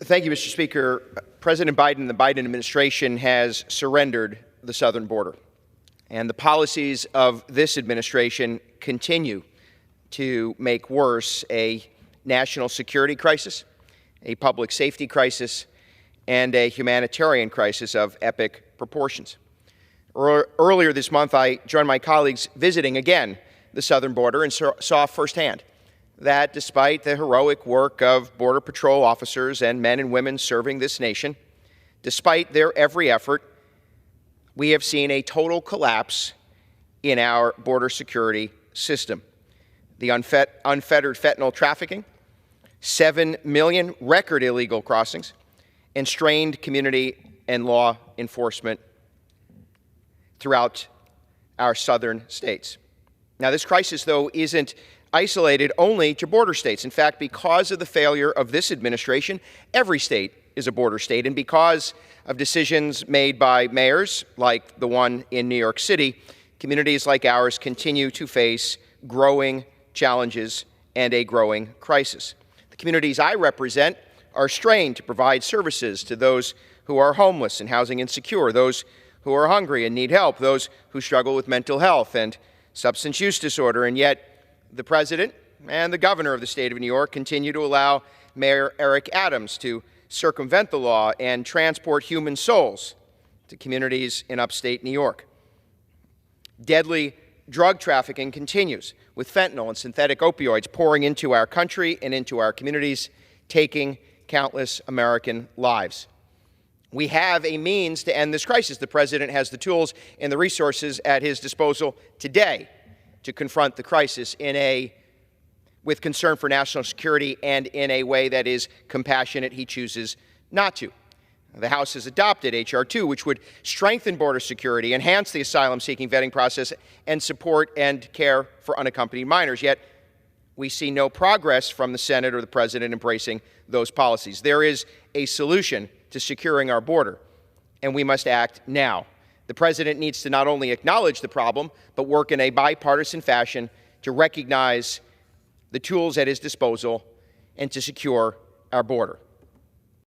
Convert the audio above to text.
Thank you, Mr. Speaker. President Biden and the Biden administration has surrendered the southern border. And the policies of this administration continue to make worse a national security crisis, a public safety crisis, and a humanitarian crisis of epic proportions. Earlier this month, I joined my colleagues visiting again the southern border and saw firsthand that despite the heroic work of Border Patrol officers and men and women serving this nation, despite their every effort, we have seen a total collapse in our border security system. The unfettered fentanyl trafficking, 7 million record illegal crossings, and strained community and law enforcement throughout our southern states. Now, this crisis, though, isn't isolated only to border states. In fact, because of the failure of this administration, every state is a border state. And because of decisions made by mayors like the one in New York City, communities like ours continue to face growing challenges and a growing crisis. The communities I represent are strained to provide services to those who are homeless and housing insecure, those who are hungry and need help, those who struggle with mental health and substance use disorder, and yet the President and the Governor of the state of New York continue to allow Mayor Eric Adams to circumvent the law and transport human souls to communities in upstate New York. Deadly drug trafficking continues, with fentanyl and synthetic opioids pouring into our country and into our communities, taking countless American lives. We have a means to end this crisis. The President has the tools and the resources at his disposal today to confront the crisis with concern for national security and in a way that is compassionate. He chooses not to. The House has adopted H.R. 2, which would strengthen border security, enhance the asylum-seeking vetting process, and support and care for unaccompanied minors. Yet, we see no progress from the Senate or the President embracing those policies. There is a solution to securing our border, and we must act now. The President needs to not only acknowledge the problem, but work in a bipartisan fashion to recognize the tools at his disposal and to secure our border.